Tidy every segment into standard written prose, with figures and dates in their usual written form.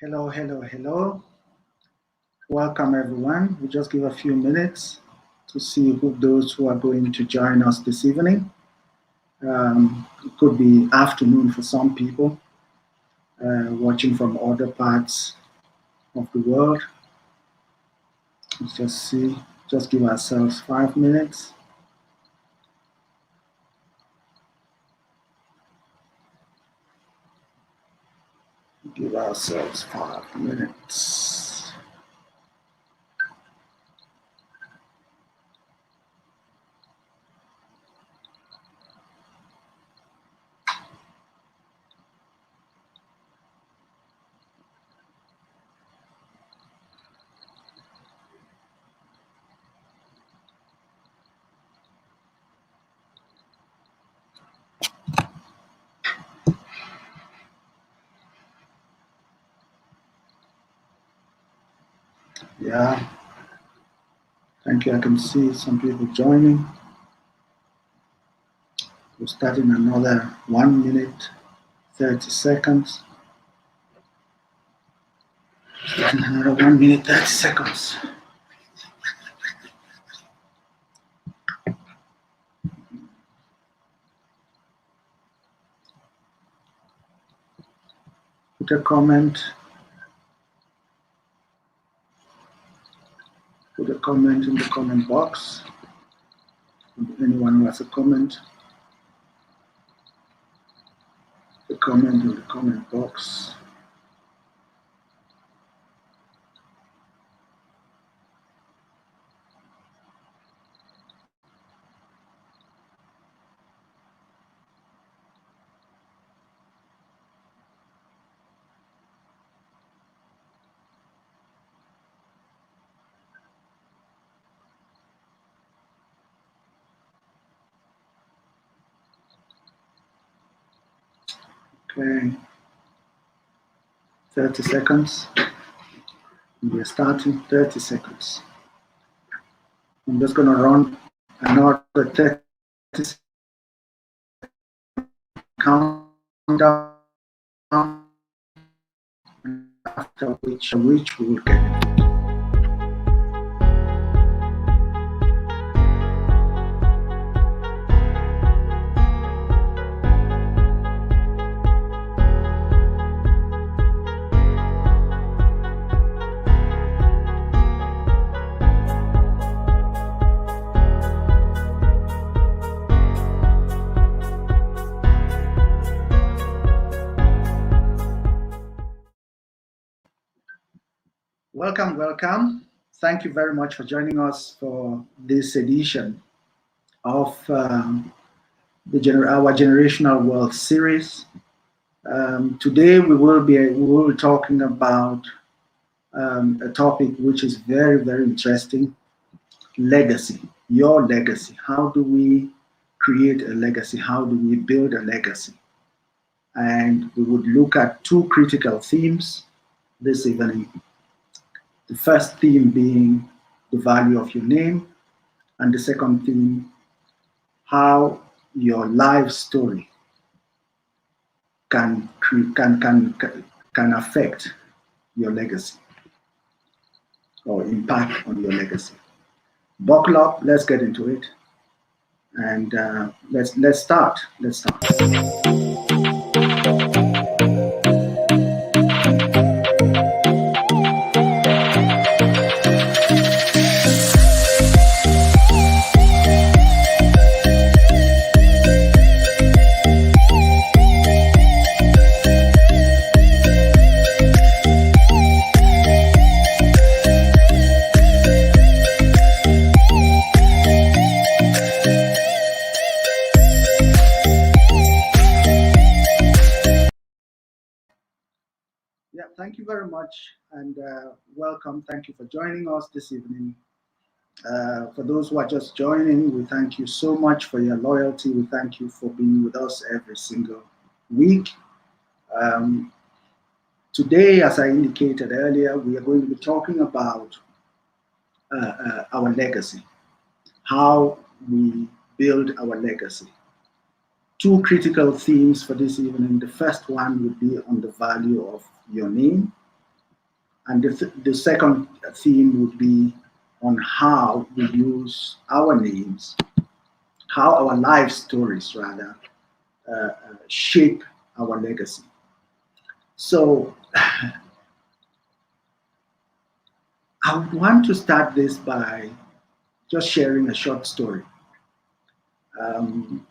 Hello, hello, hello. Welcome everyone. We just give a few minutes to see those who are going to join us this evening. It could be afternoon for some people, watching from other parts of the world. Let's just see, just give ourselves 5 minutes. Give ourselves 5 minutes. Yeah, thank you. I can see some people joining. We'll start in another 1 minute, 30 seconds. Start in another 1 minute, 30 seconds. Put a comment. Put a comment in the comment box. Anyone who has a comment, the comment in the comment box. Okay, 30 seconds. We are starting 30 seconds. I'm just going to run another 30 seconds countdown, after which we will get it. Welcome, welcome. Thank you very much for joining us for this edition of our Generational Wealth series. Today we will be talking about a topic which is very, very interesting: legacy. Your legacy. How do we create a legacy? How do we build a legacy? And we would look at two critical themes this evening. The first theme being the value of your name, and the second theme, how your life story can affect your legacy or impact on your legacy. Buckle up, let's get into it, and let's start. Let's start. Thank you very much, and welcome. Thank you for joining us this evening. For those who are just joining, we thank you so much for your loyalty. We thank you for being with us every single week. Today, as I indicated earlier, we are going to be talking about our legacy, how we build our legacy. Two critical themes for this evening. The first one would be on the value of your name, And the second theme would be on how we use our names, how our life stories rather shape our legacy. So I would want to start this by just sharing a short story. Um,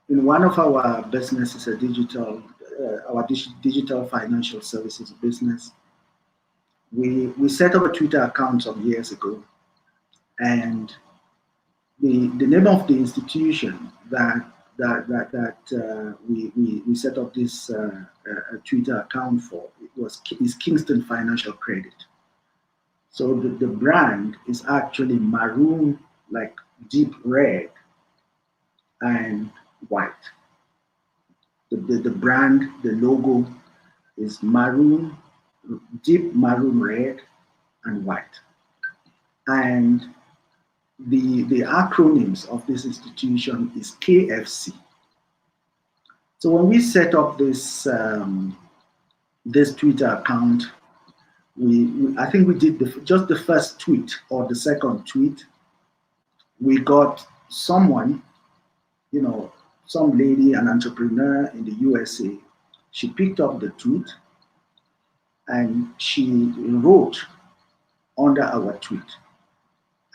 in one of our businesses, our digital financial services business, we set up a Twitter account some years ago, and the name of the institution that we set up this Twitter account for is Kingston Financial Credit. So the brand is actually maroon, like deep red and white. The brand, the logo is maroon, deep maroon red and white. And the acronyms of this institution is KFC. So when we set up this Twitter account, I think we did just the first tweet or the second tweet. We got someone, some lady, an entrepreneur in the USA. She picked up the tweet and she wrote under our tweet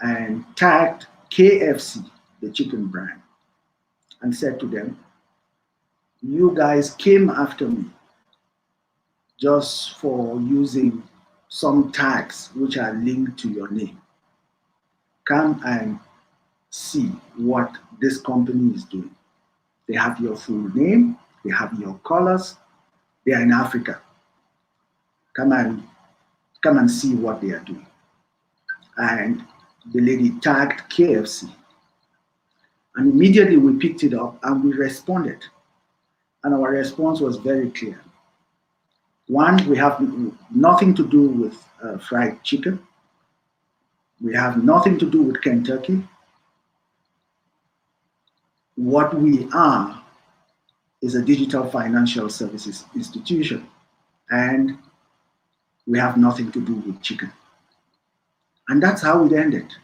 and tagged KFC, the chicken brand, and said to them, "You guys came after me just for using some tags which are linked to your name. Come and see what this company is doing. They have your full name, they have your colors, they are in Africa. Come and see what they are doing." And the lady tagged KFC. And immediately we picked it up and we responded. And our response was very clear. One, we have nothing to do with fried chicken. We have nothing to do with Kentucky. What we are is a digital financial services institution, and we have nothing to do with chicken. And that's how it ended.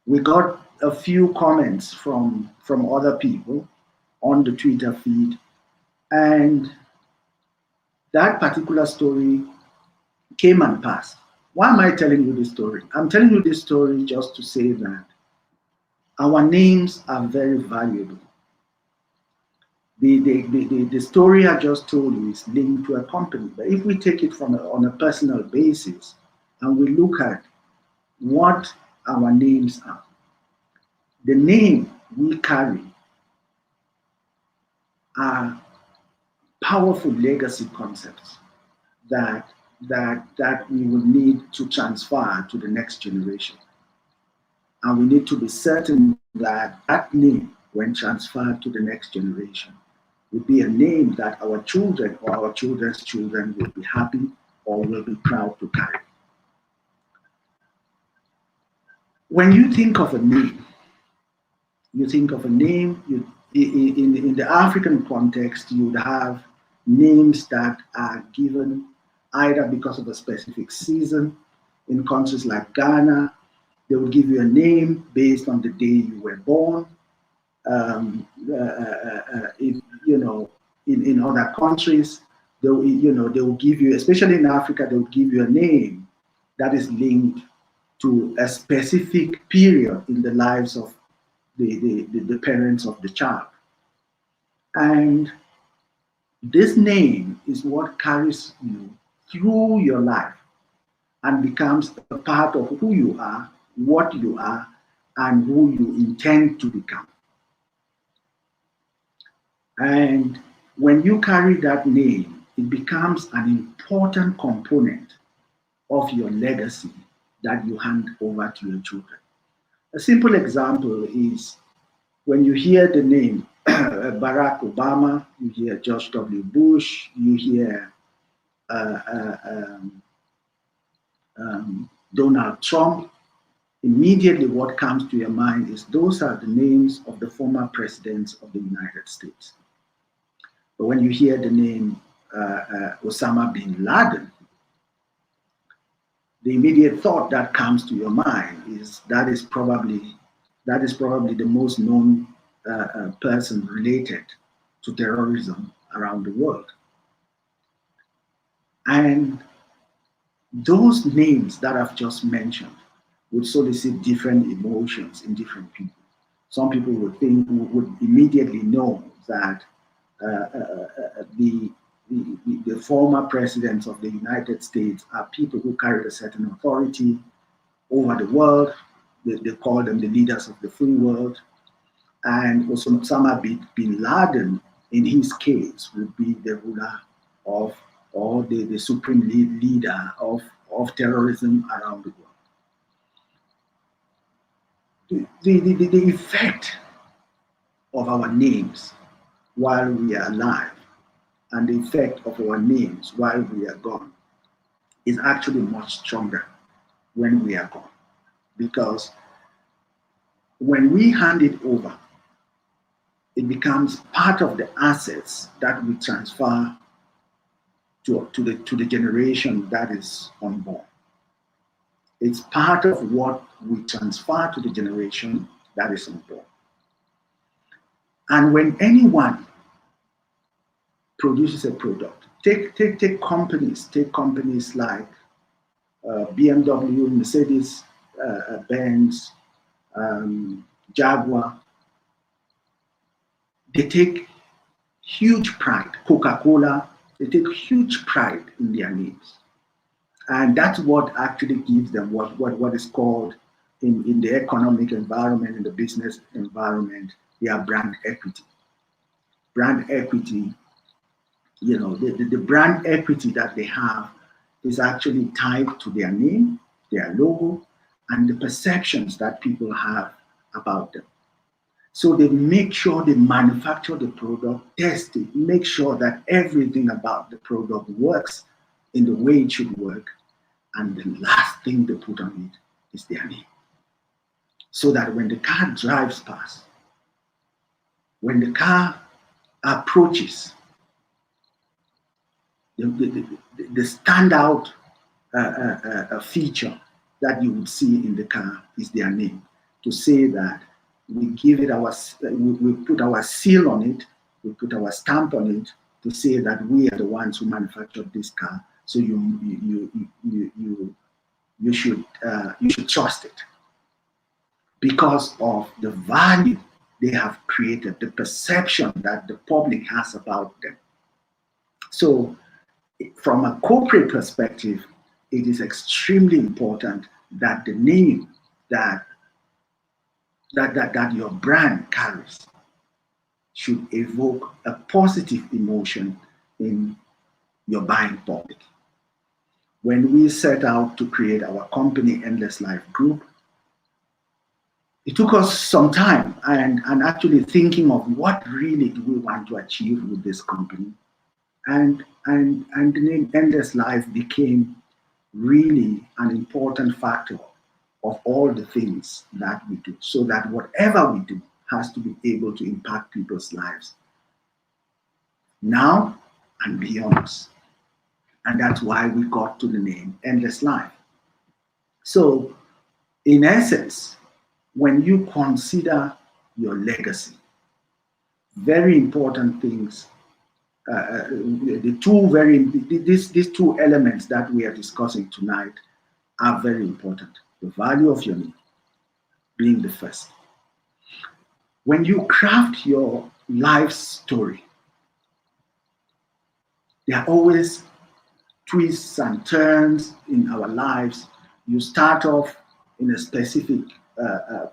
We got a few comments from other people on the Twitter feed, and that particular story came and passed. Why am I telling you this story? I'm telling you this story just to say that our names are very valuable. The story I just told you is linked to a company, but if we take it on a personal basis and we look at what our names are, the name we carry are powerful legacy concepts that we will need to transfer to the next generation. And we need to be certain that that name, when transferred to the next generation, will be a name that our children or our children's children will be happy or will be proud to carry. When you think of a name, in the African context, you would have names that are given either because of a specific season. In countries like Ghana, they will give you a name based on the day you were born. In other countries, they will give you, especially in Africa, they will give you a name that is linked to a specific period in the lives of the parents of the child. And this name is what carries you through your life and becomes a part of who you are, what you are, and who you intend to become. And when you carry that name, it becomes an important component of your legacy that you hand over to your children. A simple example is when you hear the name Barack Obama, you hear George W. Bush, you hear Donald Trump, immediately what comes to your mind is those are the names of the former presidents of the United States. But when you hear the name Osama bin Laden, the immediate thought that comes to your mind is that is probably the most known person related to terrorism around the world. And those names that I've just mentioned would solicit different emotions in different people. Some people would immediately know that the, the former presidents of the United States are people who carried a certain authority over the world. They call them the leaders of the free world. And Osama bin Laden, in his case, would be the ruler of, or the supreme leader of terrorism around the world. The effect of our names while we are alive and the effect of our names while we are gone is actually much stronger when we are gone. Because when we hand it over, it becomes part of the assets that we transfer to the generation that is unborn. It's part of what we transfer to the generation that is unborn. And when anyone produces a product, take companies like BMW, Mercedes, Benz, Jaguar. They take huge pride. Coca-Cola, they take huge pride in their names. And that's what actually gives them what is called in the economic environment, in the business environment, their brand equity. Brand equity, the brand equity that they have is actually tied to their name, their logo, and the perceptions that people have about them. So they make sure they manufacture the product, test it, make sure that everything about the product works in the way it should work. And the last thing they put on it is their name. So that when the car drives past, when the car approaches, the standout feature that you would see in the car is their name. To say that we give it we put our seal on it, we put our stamp on it to say that we are the ones who manufactured this car. So you should trust it because of the value they have created, the perception that the public has about them. So from a corporate perspective, it is extremely important that the name that your brand carries should evoke a positive emotion in your buying public. When we set out to create our company, Endless Life Group, it took us some time and actually thinking of what really do we want to achieve with this company. And the name Endless Life became really an important factor of all the things that we do, so that whatever we do has to be able to impact people's lives now and beyond us. And that's why we got to the name Endless Life. So in essence, when you consider your legacy, very important things, these two elements that we are discussing tonight are very important. The value of your name being the first. When you craft your life story, there are always twists and turns in our lives. You start off in a specific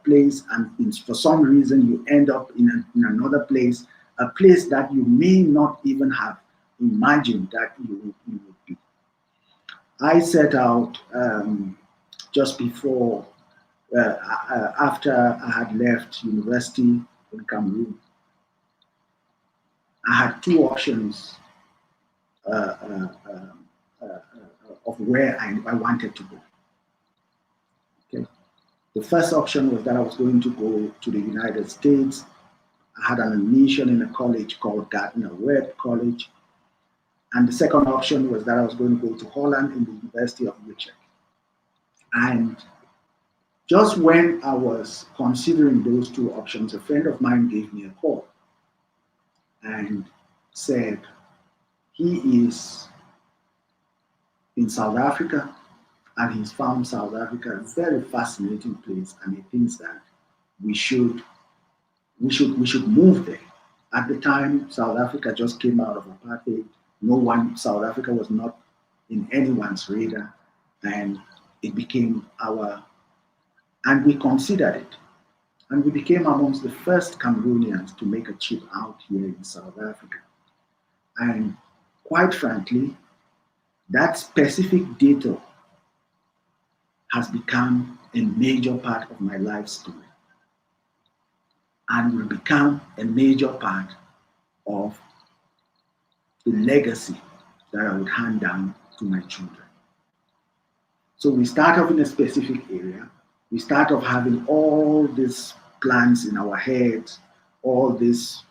place, and for some reason you end up in another place, a place that you may not even have imagined that you would be. I set out just before, after I had left university in Cameroon. I had two options of where I wanted to go. Okay. The first option was that I was going to go to the United States. I had an admission in a college called Gardner Webb College. And the second option was that I was going to go to Holland in the University of Utrecht. And just when I was considering those two options, a friend of mine gave me a call and said he is in South Africa and he's found South Africa a very fascinating place, and he thinks that we should we should move there. At the time, South Africa just came out of apartheid. No one, South Africa was not in anyone's radar, and it became our, and we considered it. And we became amongst the first Cameroonians to make a trip out here in South Africa. And quite frankly, that specific data has become a major part of my life story and will become a major part of the legacy that I would hand down to my children. So we start off in a specific area. We start off having all these plans in our heads, all these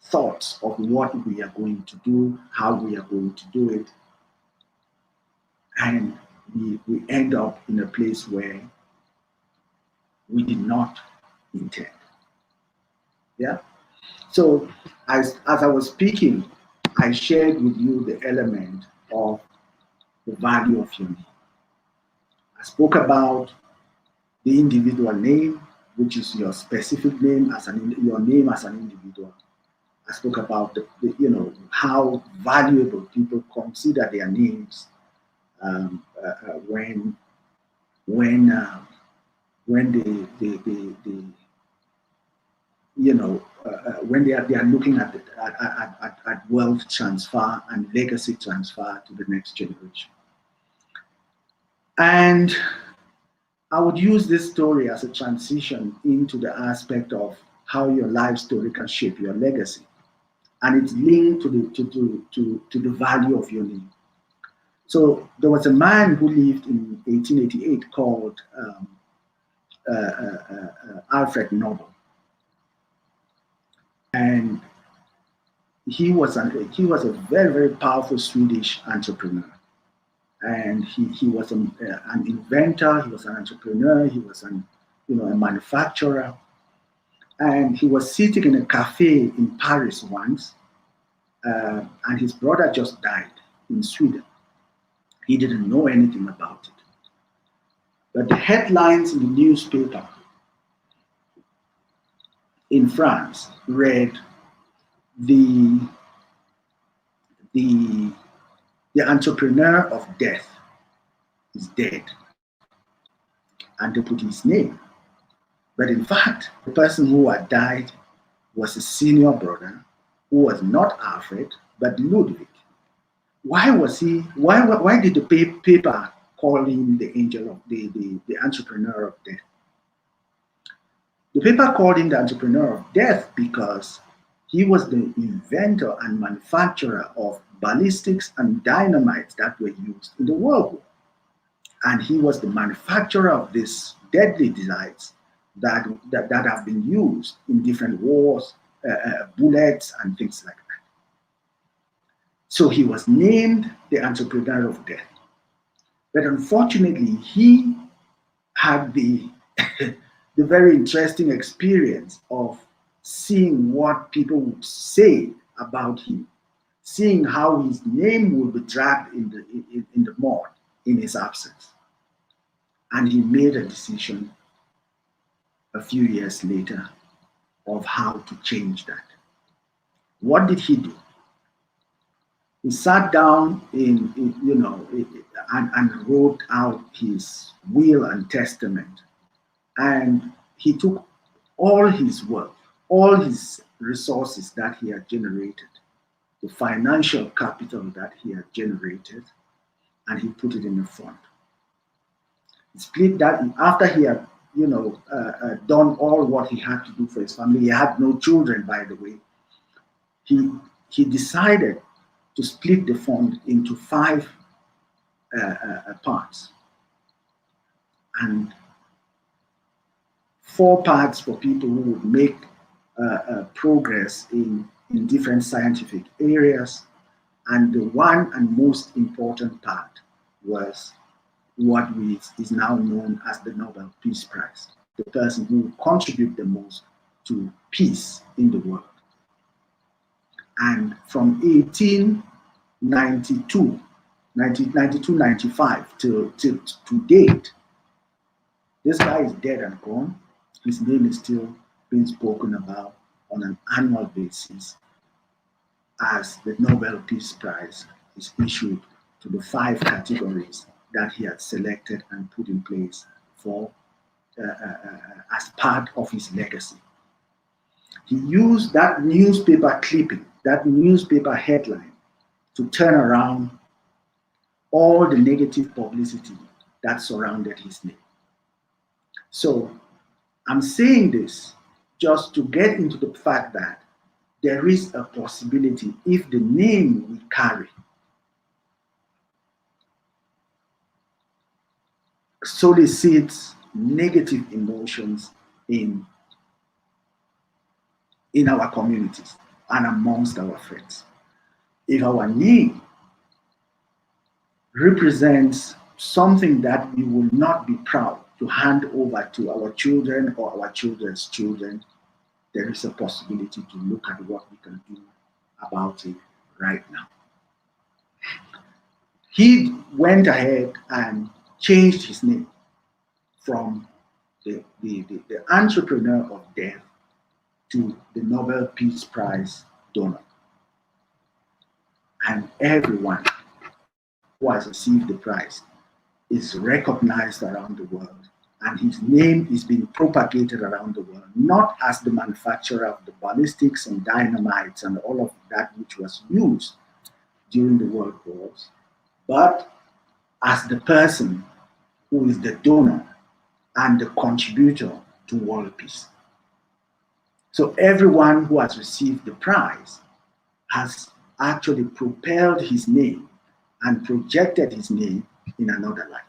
thoughts of what we are going to do, how we are going to do it. And we end up in a place where we did not intend. Yeah. So as I was speaking, I shared with you the element of the value of your name. I spoke about the individual name, which is your specific name as your name as an individual. I spoke about how valuable people consider their names when when they are looking at wealth transfer and legacy transfer to the next generation. And I would use this story as a transition into the aspect of how your life story can shape your legacy, and it's linked to the value of your name. So there was a man who lived in 1888 called Alfred Nobel, and he was a very, very powerful Swedish entrepreneur. And he was an inventor, he was an entrepreneur, he was a manufacturer. And he was sitting in a cafe in Paris once, and his brother just died in Sweden. He didn't know anything about it. But the headlines in the newspaper in France read the entrepreneur of death is dead, and they put his name. But in fact, the person who had died was a senior brother who was not Alfred but Ludwig. Why did the paper call him the angel of the entrepreneur of death? The paper called him the entrepreneur of death because he was the inventor and manufacturer of ballistics and dynamite that were used in the World War. And he was the manufacturer of these deadly devices that have been used in different wars, bullets and things like that. So he was named the entrepreneur of death. But unfortunately, he had the very interesting experience of seeing what people would say about him, seeing how his name would be dragged in the mud in his absence. And he made a decision a few years later of how to change that. What did he do? He sat down and wrote out his will and testament, and he took all his wealth, all his resources that he had generated, the financial capital that he had generated, and he put it in a fund. He split that after he had done all what he had to do for his family. He had no children, by the way. He decided to split the fund into 5 parts, and 4 parts for people who would make progress in different scientific areas, and the one and most important part was what is now known as the Nobel Peace Prize, the person who will contribute the most to peace in the world. And from 1892, 95 till to date, this guy is dead and gone. His name is still being spoken about on an annual basis as the Nobel Peace Prize is issued to the 5 categories that he had selected and put in place for as part of his legacy. He used that newspaper clipping, that newspaper headline, to turn around all the negative publicity that surrounded his name. So I'm saying this just to get into the fact that there is a possibility, if the name we carry solicits negative emotions in our communities and amongst our friends. If our name represents something that we will not be proud to hand over to our children or our children's children, there is a possibility to look at what we can do about it right now. He went ahead and changed his name from the entrepreneur of death to the Nobel Peace Prize donor. And everyone who has received the prize is recognized around the world, and his name is being propagated around the world, not as the manufacturer of the ballistics and dynamites and all of that which was used during the world wars, but as the person who is the donor and the contributor to world peace. So everyone who has received the prize has actually propelled his name and projected his name in another light.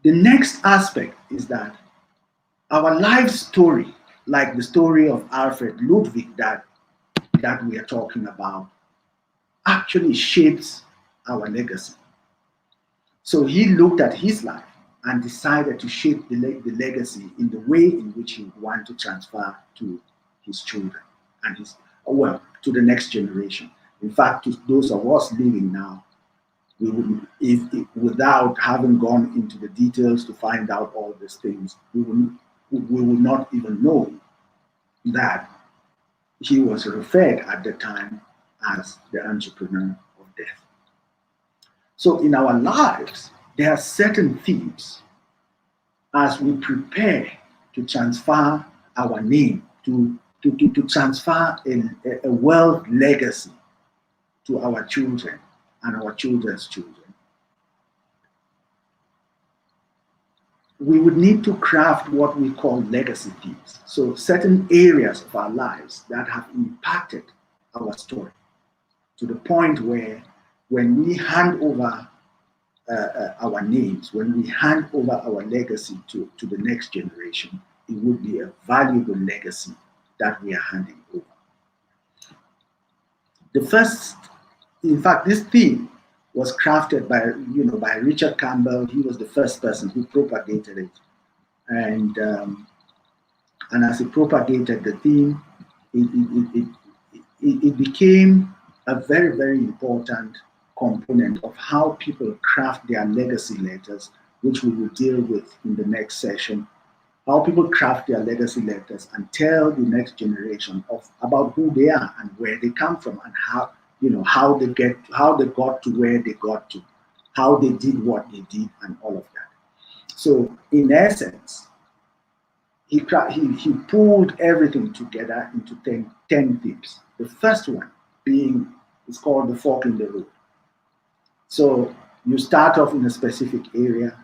The next aspect is that our life story, like the story of Alfred Ludwig that we are talking about, actually shapes our legacy. So he looked at his life and decided to shape the legacy in the way in which he would want to transfer to his children and to the next generation. In fact, to those of us living now, we would, without having gone into the details to find out all these things, we would not even know that he was referred at the time as the entrepreneur of death. So in our lives, there are certain themes as we prepare to transfer our name, to transfer a wealth legacy to our children and our children's children. We would need to craft what we call legacy themes. So certain areas of our lives that have impacted our story to the point where when we hand over our names, when we hand over our legacy to the next generation, it would be a valuable legacy that we are handing over. The first, in fact, this theme was crafted by Richard Campbell. He was the first person who propagated it, and as he propagated the theme, it became a very, very important component of how people craft their legacy letters, which we will deal with in the next session. How people craft their legacy letters and tell the next generation about who they are and where they come from and how they got to where they got to, how they did what they did, and all of that. So in essence, he pulled everything together into 10 themes. The first one is called the fork in the road. So you start off in a specific area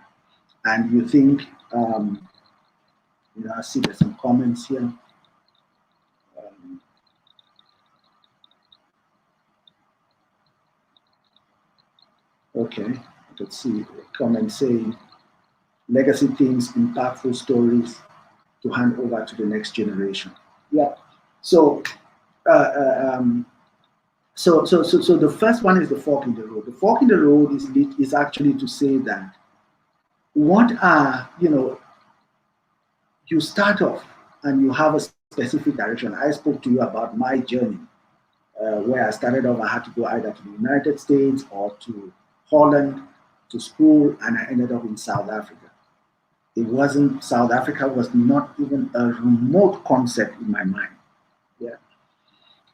and you think, I see there's some comments here. Okay, let's see a comment saying, legacy themes, impactful stories to hand over to the next generation. Yeah, so So the first one is the fork in the road. The fork in the road is actually to say that what are, you start off and you have a specific direction. I spoke to you about my journey, where I started off. I had to go either to the United States or to Holland to school, and I ended up in South Africa. It wasn't South Africa was not even a remote concept in my mind. Yeah,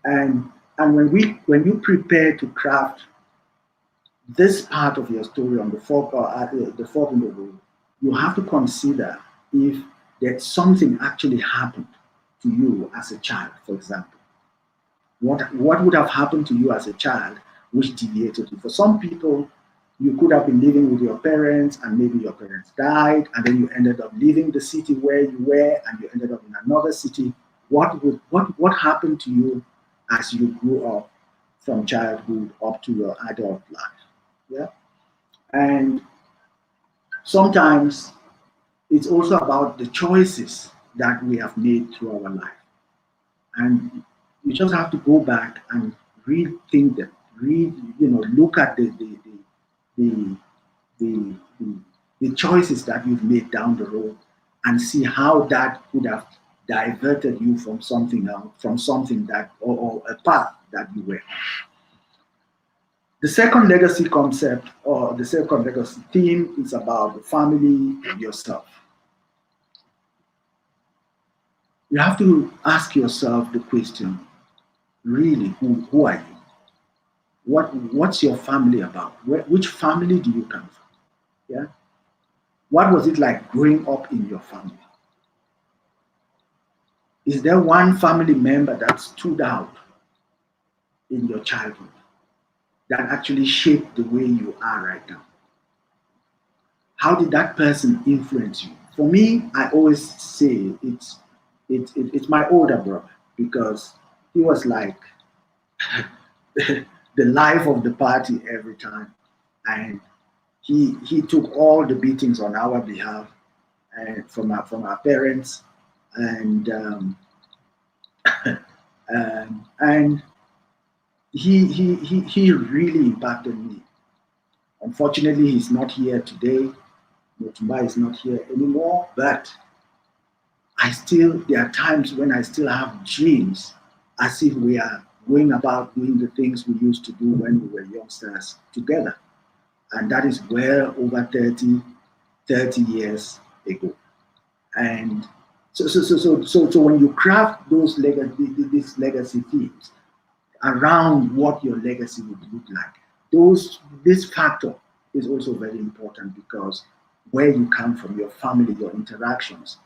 and when you prepare to craft this part of your story on the fork or the fork in the road, you have to consider if that something actually happened to you as a child, for example. What would have happened to you as a child which deviated you? For some people, you could have been living with your parents and maybe your parents died, and then you ended up leaving the city where you were and you ended up in another city. What happened to you as you grew up from childhood up to your adult life? Yeah. And sometimes it's also about the choices that we have made through our life. And you just have to go back and rethink them, look at the, the, the, the choices that you've made down the road and see how that could have diverted you from something else, from something that, or a path that you were on. The second legacy concept or the second legacy theme is about the family and yourself. You have to ask yourself the question, really, who are you? What's your family about? Which family do you come from? Yeah. What was it like growing up in your family? Is there one family member that stood out in your childhood that actually shaped the way you are right now? How did that person influence you? For me, I always say it's my older brother because he was like the life of the party every time, and he took all the beatings on our behalf and from our parents, and and he really impacted me. Unfortunately, he's not here today. Motumba is not here anymore, but there are times when I still have dreams as if we are going about doing the things we used to do when we were youngsters together. And that is well over 30 years ago. And so when you craft these legacy themes around what your legacy would look like, this factor is also very important because where you come from, your family, your interactions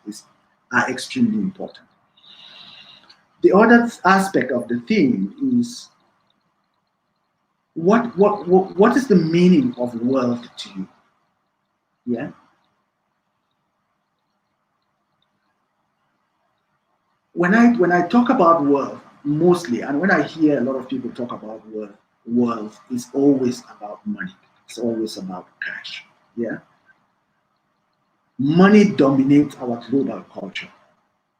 are extremely important. The other aspect of the theme is what is the meaning of wealth to you? Yeah. When I talk about wealth, mostly, and when I hear a lot of people talk about wealth is always about money. It's always about cash. Yeah. Money dominates our global culture.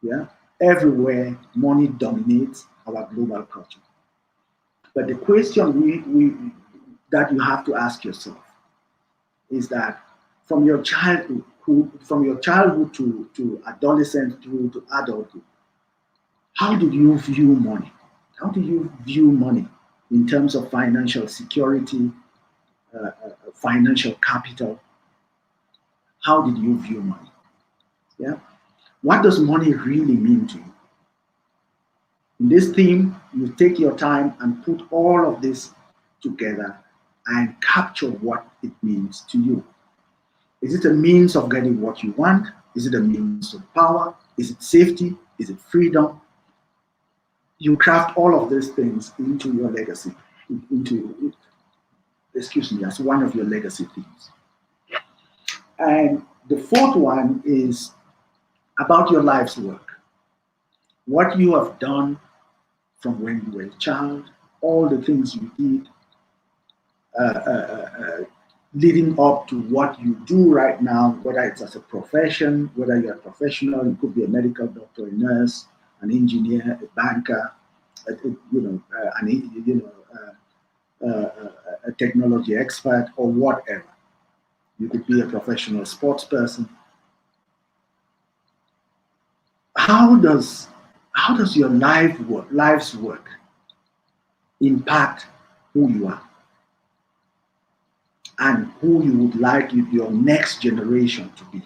Yeah. Everywhere, money dominates our global culture. But the question that you have to ask yourself is that from your childhood, to adolescence through to adulthood, how did you view money? How do you view money in terms of financial security, financial capital? How did you view money? Yeah. What does money really mean to you? In this theme, you take your time and put all of this together and capture what it means to you. Is it a means of getting what you want? Is it a means of power? Is it safety? Is it freedom? You craft all of these things into your legacy, as one of your legacy themes. And the fourth one is about your life's work. What you have done from when you were a child, all the things you did, leading up to what you do right now, whether it's as a profession, whether you're a professional, you could be a medical doctor, a nurse, an engineer, a banker, a technology expert or whatever. You could be a professional sports person. How does your life's work impact who you are and who you would like your next generation to be?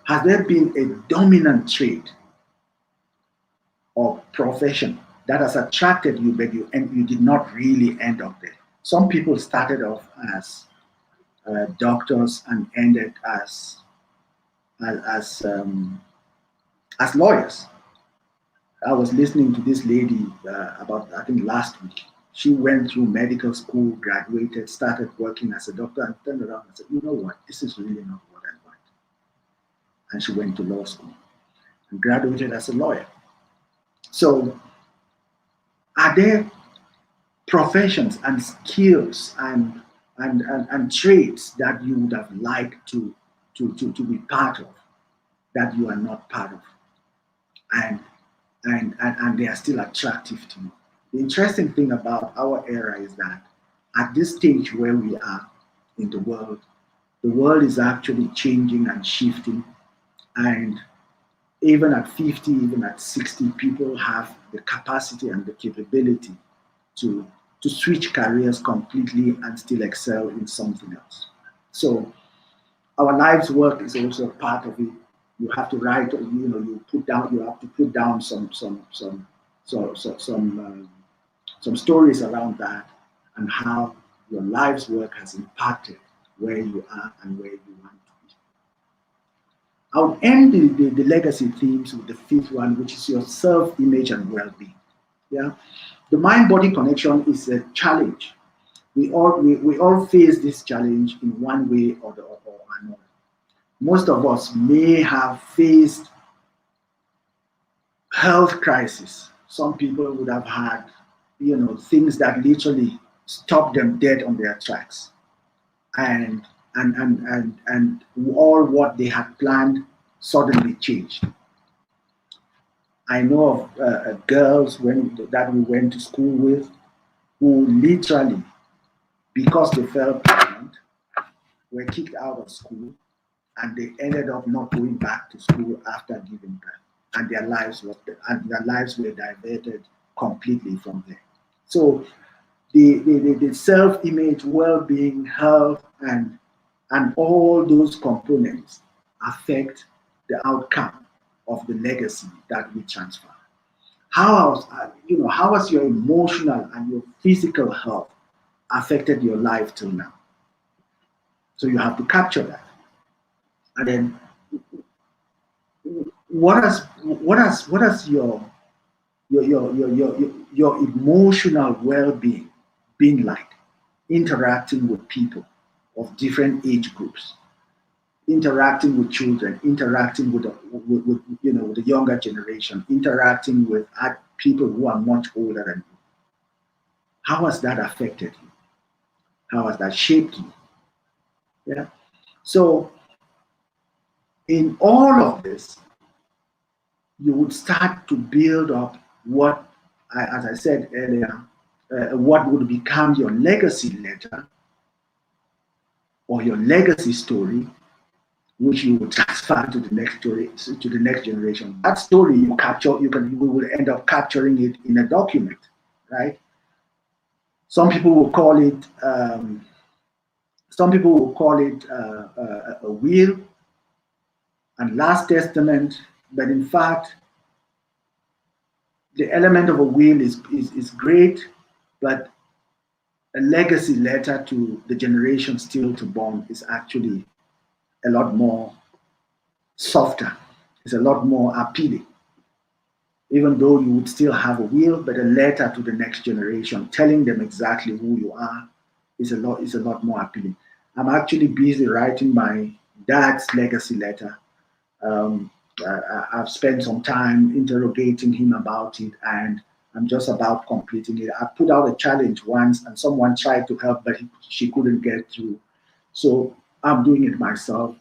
Has there been a dominant trait or profession that has attracted you, but you did not really end up there? Some people started off as doctors and ended as um, as lawyers. I was listening to this lady about, I think, last week. She went through medical school, graduated, started working as a doctor, and turned around and said, "You know what? This is really not what I want." And she went to law school and graduated as a lawyer. So, are there professions and skills and traits that you would have liked to be part of that you are not part of? And they are still attractive to you. The interesting thing about our era is that at this stage where we are in the world is actually changing and shifting. And even at 50, even at 60, people have the capacity and the capability to, to switch careers completely and still excel in something else. So our life's work is also part of it. You have to write, you have to put down some stories around that and how your life's work has impacted where you are and where you want to be. I'll end the legacy themes with the fifth one, which is your self-image and well-being. Yeah, the mind-body connection is a challenge. We all face this challenge in one way or another. Most of us may have faced health crisis. Some people would have had, things that literally stopped them dead on their tracks, and and all what they had planned suddenly changed. I know of girls that we went to school with who literally, because they fell pregnant, were kicked out of school, and they ended up not going back to school after giving birth, and their lives were diverted completely from there. So the self-image, well-being, health, and all those components affect the outcome of the legacy that we transfer. How has your emotional and your physical health affected your life till now? So you have to capture that. And then what has your emotional well-being been like interacting with people of different age groups, interacting with children, interacting with the younger generation, interacting with people who are much older than you? How has that affected you? How has that shaped you? Yeah. So in all of this, you would start to build up what, as I said earlier, what would become your legacy letter or your legacy story, which you will transfer to the next story, to the next generation. That story you capture, we will end up capturing it in a document, right? Some people will call it a will and last testament, but in fact, the element of a will is great, but a legacy letter to the generation still to born is actually a lot more softer. It's a lot more appealing. Even though you would still have a will, but a letter to the next generation telling them exactly who you are is a lot more appealing. I'm actually busy writing my dad's legacy letter. Um, I've spent some time interrogating him about it, and I'm just about completing it. I put out a challenge once, and someone tried to help, but she couldn't get through. So I'm doing it myself.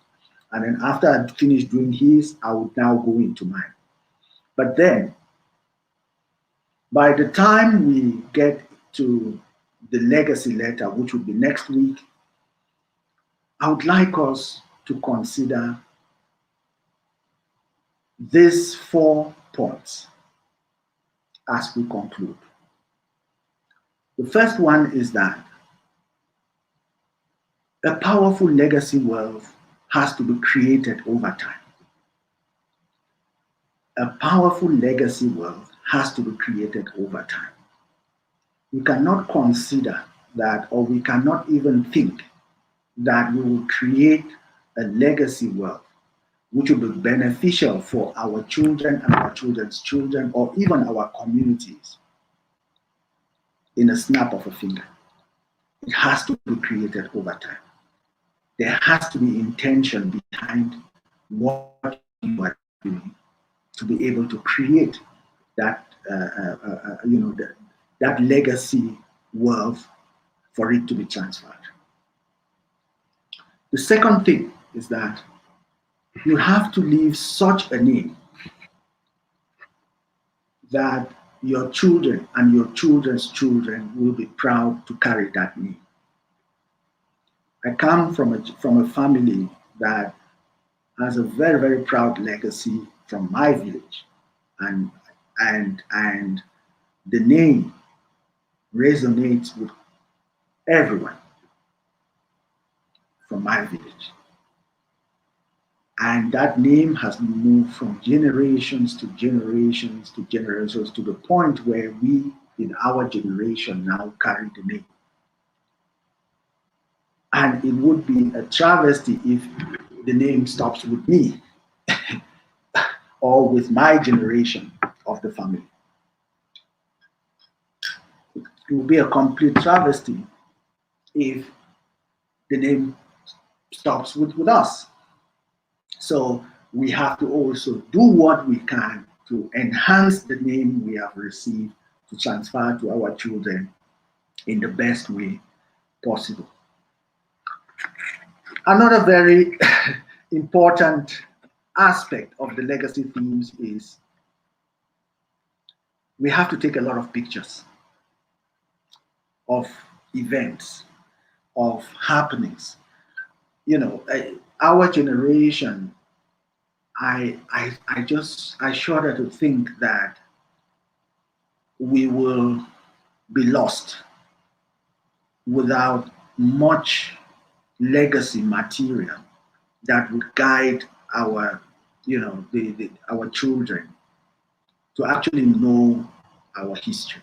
And then after I finish doing his, I would now go into mine. But then, by the time we get to the legacy letter, which will be next week, I would like us to consider these 4 points as we conclude. The first one is that a powerful legacy wealth has to be created over time. A powerful legacy wealth has to be created over time. We cannot consider that, or we cannot even think that we will create a legacy wealth which will be beneficial for our children and our children's children, or even our communities, in a snap of a finger. It has to be created over time. There has to be intention behind what you are doing to be able to create that, that legacy wealth for it to be transferred. The second thing is that you have to leave such a name that your children and your children's children will be proud to carry that name. I come from a family that has a very, very proud legacy from my village, and the name resonates with everyone from my village. And that name has moved from generations to generations to generations, to the point where we in our generation now carry the name. And it would be a travesty if the name stops with me or with my generation of the family. It would be a complete travesty if the name stops with us. So we have to also do what we can to enhance the name we have received, to transfer to our children in the best way possible. Another very important aspect of the legacy themes is we have to take a lot of pictures of events, of happenings. You know, our generation, I shudder to think that we will be lost without much legacy material that would guide our, our children to actually know our history.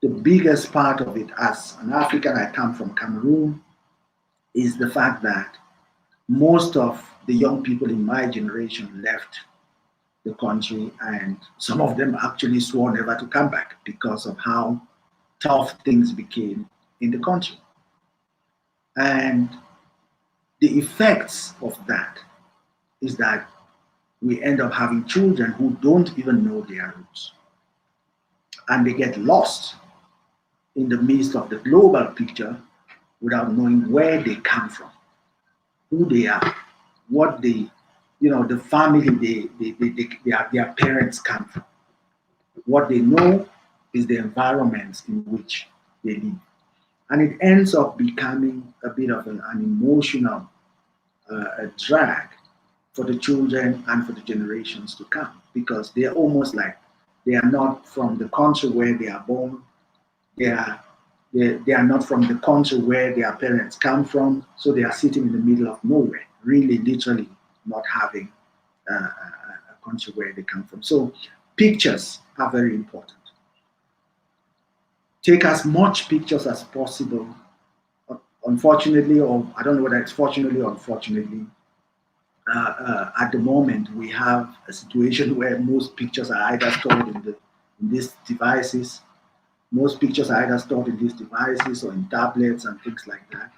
The biggest part of it, as an African, I come from Cameroon, is the fact that most of the young people in my generation left the country, and some of them actually swore never to come back because of how tough things became in the country. And the effects of that is that we end up having children who don't even know their roots. And they get lost in the midst of the global picture without knowing where they come from, who they are, what they, the family their parents come from. What they know is the environments in which they live. And it ends up becoming a bit of an emotional drag for the children and for the generations to come, because they're almost like they are not from the country where they are born. They are not from the country where their parents come from, so they are sitting in the middle of nowhere, really literally not having a country where they come from. So pictures are very important. Take as much pictures as possible. Unfortunately, or I don't know whether it's fortunately or unfortunately, at the moment we have a situation where most pictures are either stored in these devices. Most pictures are either stored in these devices or in tablets and things like that.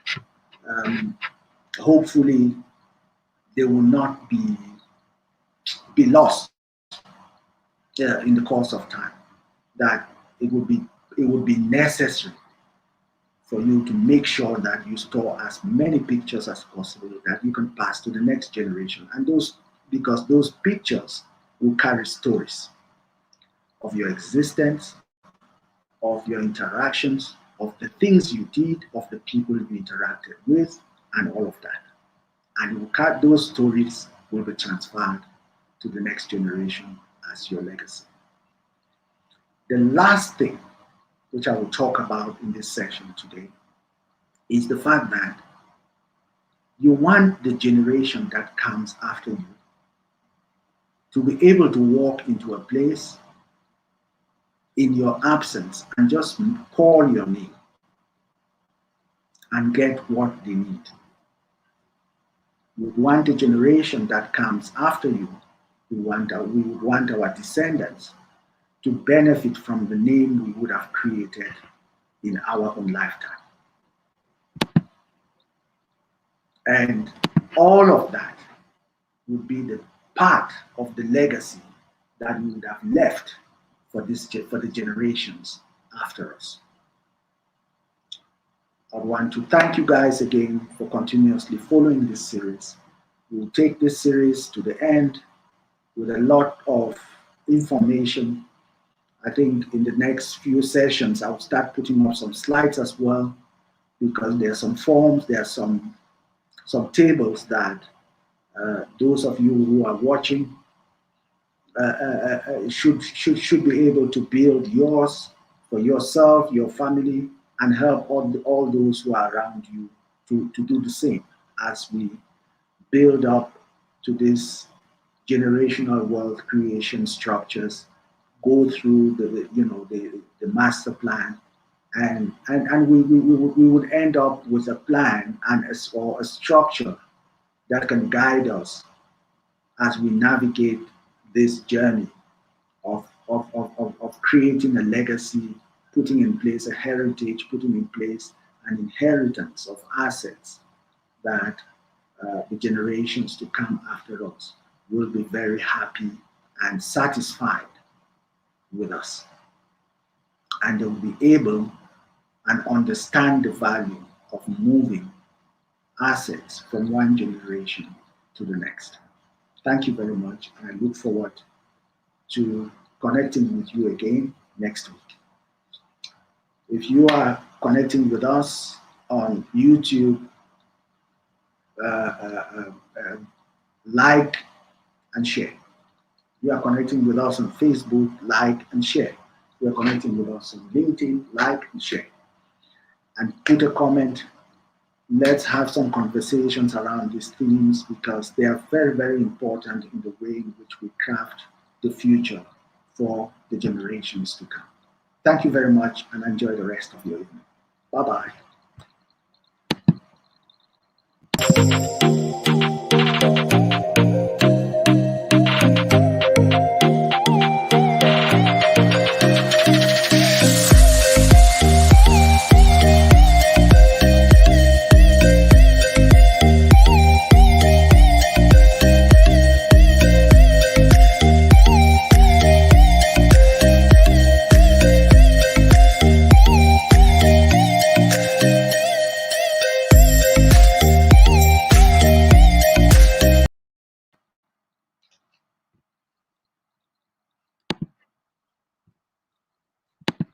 Hopefully, they will not be lost in the course of time. That it would be necessary for you to make sure that you store as many pictures as possible that you can pass to the next generation. And because those pictures will carry stories of your existence, of your interactions, of the things you did, of the people you interacted with, and all of that. And those stories will be transferred to the next generation as your legacy. The last thing which I will talk about in this section today is the fact that you want the generation that comes after you to be able to walk into a place in your absence and just call your name and get what they need. We want a generation that comes after you. We would want our descendants to benefit from the name we would have created in our own lifetime. And all of that would be the part of the legacy that we would have left for the generations after us. I want to thank you guys again for continuously following this series. We'll take this series to the end with a lot of information. I think in the next few sessions, I'll start putting up some slides as well, because there are some forms, there are some tables that those of you who are watching should be able to build yours for yourself, your family, and help all those who are around you to do the same as we build up to this generational wealth creation structures, go through the master plan, and we would end up with a plan and or a structure that can guide us as we navigate this journey of creating a legacy, putting in place a heritage, putting in place an inheritance of assets that the generations to come after us will be very happy and satisfied with us. And they will be able and understand the value of moving assets from one generation to the next. Thank you very much, and I look forward to connecting with you again next week. If you are connecting with us on YouTube, like and share. You are connecting with us on Facebook, like and share. You are connecting with us on LinkedIn, like and share. And put a comment. Let's have some conversations around these themes, because they are very, very important in the way in which we craft the future for the generations to come. Thank you very much, and enjoy the rest of your evening. Bye-bye.